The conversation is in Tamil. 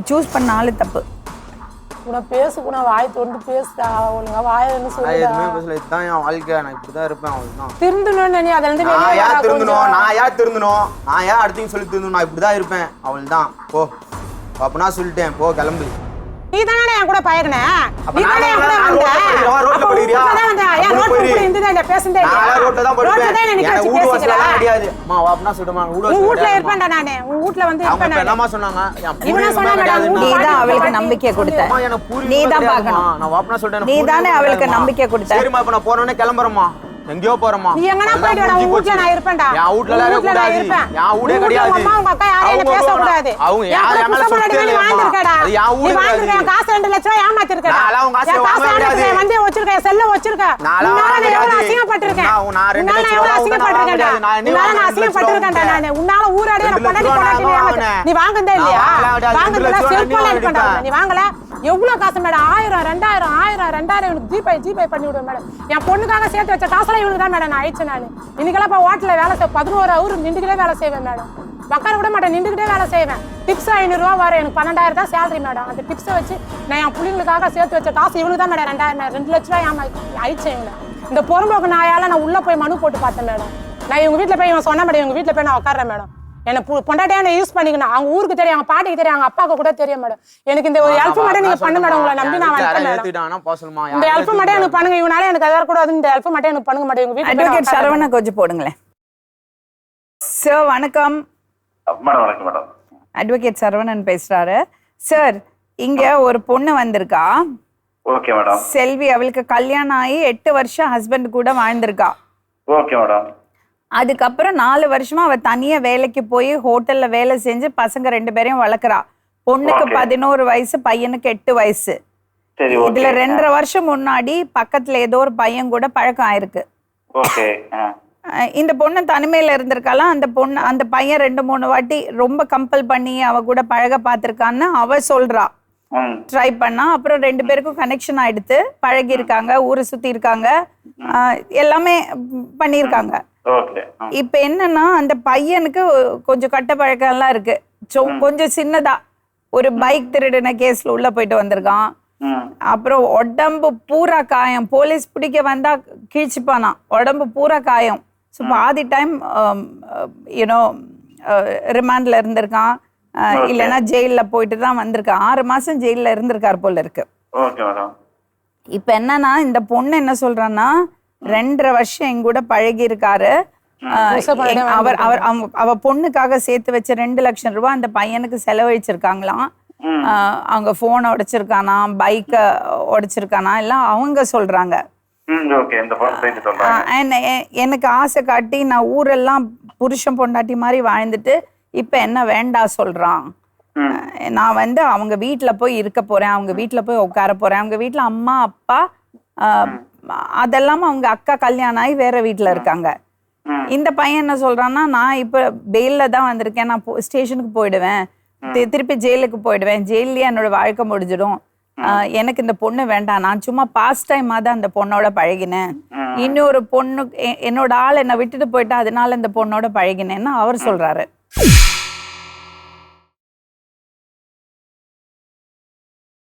சூஸ் பண்ண ஆளு தப்பு. உன பேசுக்கு நான் வாய் தொண்டு பேசுடா ஒழுங்கா வாயின்னு சொல்லுடா. எதுவுமே பேசல. இதுதான் என் வாழ்க்கை. நான் இப்படிதான் இருப்பேன். அவ்வளவுதான். திருந்தணும்னு நீ அதுல இருந்து நான் ஏன் திருந்தணும்? நான் ஏன் அடுத்தையும் சொல்லி திருந்தணும்? நான் இப்படிதான் இருப்பேன். அவ்வளவுதான். போ அப்பனா சொல்லிட்டேன். போ கிளம்பு. நீ தானே என் கூட பழகுன. நீ தானே என் கூட வந்த. ரோட்ல போறியா? ஏன் ரோட்ல போய் இந்ததே இல்ல பேசந்தே இல்ல. நான் ரோட்ல தான் போறேன். ரோட்ல தான் எனக்கு வீடு வாசல்ல கிடையாது. அம்மா வா அப்பனா சொல்லுமா. உன் வீட்ல இருப்பேன்டா நானே. உன் வீட்ல வந்து இருப்பேன். அவங்க என்னமா சொன்னாங்க? இவனா சொன்னாங்கடா. நீ தான் அவளுக்கு நம்பிக்கை கொடுத்த. அம்மா எனக்கு புரியல. நீ தான் பார்க்கணும். நான் வாப்பனா சொல்றேன். நீ தானே அவளுக்கு நம்பிக்கை கொடுத்த. சரிமா இப்ப நான் போறேனே கிளம்பறேம்மா. எங்கயோ போறமா. நீ எங்கனா போய்ட்டு வா. உன் வீட்ல நான் இருப்பேன்டா. என் வீட்ல இருக்க கூடாது. என் வீடே கிடையாது. அம்மா உங்க அக்கா யாரே என்ன பேச கூடாது. அவங்க யாரே மேல சொல்லிட்டே நீ வாங்கிருக்கடா. அது என் வீடு. நீ வாங்கிருக்க காசு 2 லட்சம் ரூபாய் ஏமாத்திருக்கடா. நான் உங்க காசு வாங்க முடியாது. வந்து வச்சிருக்க செல்ல வச்சிருக்க. நான் எவ்வளவு அசிங்கப்பட்டிருக்கேன். நான் 2 லட்சம் எவ்வளவு அசிங்கப்பட்டிருக்கேன்டா. நான் அசிங்கப்பட்டிருக்கேன்டா நான். உன்னால ஊரடியே நான் பண்ணடி பண்ணடி நீ வாங்குதே இல்லையா? வாங்குதல செல்போன் எடுக்கடா. நீ வாங்கல. எவ்வளவு காசு மேடம்? 1000 2000 இவனுக்கு ஜிபே பண்ணி விடுவேன் மேடம். என் பொண்ணுக்காக சேர்த்து வச்ச காசுலாம் இவனுக்கு தான் மேடம் நான் அழிச்சேன். நான் இன்னைக்கெல்லாம் இப்போ ஹோட்டலில் வேலை செய்வேன். 11 hour நின்றுக்கிட்டே வேலை செய்வேன் மேடம். உட்கார விட மாட்டேன். நின்றுக்கிட்டே வேலை செய்வேன். டிப்ஸ் 500 ரூபா வரும். எனக்கு 12,000 தான் சேலரி மேடம். அந்த டிப்ஸை வச்சு நான் என் பிள்ளைங்களுக்காக சேர்த்து வச்ச காசு இவனுக்கு தான் மேடம் 2 லட்ச ரூபாய் அழிச்சேன் இவனை. இந்த பொறும்போக்கு நாயால நான் உள்ள போய் மனு போட்டு பார்த்தேன் மேடம். நான் இவங்க வீட்டில் போய் இவன் சொன்ன மேடம். இவங்க வீட்டில் போய் நான் உட்காரேன் மேடம். என்ன பொண்டாட்டியான யூஸ் பண்ணிக்கணும். அவங்க ஊருக்கு தெரியும், அவங்க பாட்டிக்கு தெரியும், அவங்க அப்பாவுக்கு கூட தெரியும் மேடம். எனக்கு இந்த ஒரு ஹெல்ப் மட்டும் நீங்க பண்ண மேடம். உங்களை நம்பி நான் வந்தேன் மேடம். இந்த ஹெல்ப் மட்டும் எனக்கு பண்ணுங்க. இவனால எனக்கு அத கூடாது. இந்த ஹெல்ப் மட்டும் எனக்கு பண்ணுங்க மேடம். வீட்டுக்கு அட்வொகேட் சரவணா கொஞ்சம் போடுங்களேன். சார் வணக்கம். மேடம் வணக்கம் மேடம். அட்வொகேட் சரவணன் பேசுறாரு. சார் இங்க ஒரு பொண்ணு வந்திருக்கா. Okay madam. செல்வி. அவளுக்கு கல்யாணம் ஆகி 8 வருஷம் ஹஸ்பண்ட் கூட வாழ்ந்திருக்கா. Okay madam. அதுக்கப்புறம் 4 வருஷமா அவ தனியா வேலைக்கு போய் ஹோட்டல்ல வேலை செஞ்சு பசங்க 2 பேரையும் வளர்க்குறா. பொண்ணுக்கு 11 வயசு, பையனுக்கு 8 வயசு. இதுல 2.5 வருஷம் முன்னாடி பக்கத்துல ஏதோ ஒரு பையன் கூட பழக்கம் ஆயிருக்கு. இந்த பொண்ணு தனிமையில இருந்திருக்காலாம். அந்த பையன் 2-3 வாட்டி ரொம்ப கம்பல் பண்ணி அவ கூட பழக பார்த்திருக்கான்னு அவ சொல்றா. ட்ரை பண்ணா. அப்புறம் 2 பேருக்கும் கனெக்ஷன் ஆயிடுத்து. பழகி இருக்காங்க, ஊரை சுத்தி இருக்காங்க, எல்லாமே பண்ணியிருக்காங்க. இப்ப என்னன்னா அந்த பையனுக்கு கொஞ்சம் கட்ட பழக்கம் எல்லாம் இருக்கு. கொஞ்சம் சின்னதா ஒரு பைக் திருடின கேஸ்ல உள்ள போயிட்டு வந்திருக்கான். அப்புறம் உடம்பு பூரா காயம். போலீஸ் பிடிக்க வந்தா கீழ்ச்சிப்பானா. உடம்பு பூரா காயம். ஸோ பாதி டைம் யூனோ ரிமாண்ட்ல இருந்திருக்கான். இல்லைன்னா ஜெயில போயிட்டு தான் வந்திருக்கான். 6 மாசம் ஜெயில இருந்திருக்காரு போல இருக்கு. இப்ப என்னன்னா இந்த பொண்ணு என்ன சொல்றான்னா 2.5 வருஷம் எங்க கூட பழகி இருக்காரு. அவ பொண்ணுக்காக சேர்த்து வச்ச 2 லட்சம் ரூபாய் அந்த பையனுக்கு செலவழிச்சிருக்காங்களாம். அவங்க போனை உடைச்சிருக்கானா, பைக்க உடைச்சிருக்கானா எல்லாம் அவங்க சொல்றாங்க. எனக்கு ஆசை காட்டி நான் ஊரெல்லாம் புருஷன் பொண்டாட்டி மாதிரி வாழ்ந்துட்டு இப்ப என்ன வேண்டா சொல்றான். நான் அவங்க வீட்டுல போய் இருக்க போறேன், அவங்க வீட்டுல போய் உட்கார போறேன். அவங்க வீட்டுல அம்மா அப்பா அதெல்லாம் அவங்க அக்கா கல்யாணம் ஆகி வேற வீட்டுல இருக்காங்க. இந்த பையன் என்ன சொல்றான்னா நான் இப்ப பெயில்ல தான் வந்திருக்கேன், நான் ஸ்டேஷனுக்கு போயிடுவேன், திருப்பி ஜெயிலுக்கு போயிடுவேன், ஜெயிலே என்னோட வாழ்க்கை முடிஞ்சிடும், எனக்கு இந்த பொண்ணு வேண்டாம், நான் சும்மா பாஸ்ட் டைமா தான் அந்த பொண்ணோட பழகினேன், இன்னொரு பொண்ணு என்னோட ஆள் என்னை விட்டுட்டு போயிட்டா அதனால இந்த பொண்ணோட பழகினேன்னு அவர் சொல்றாரு.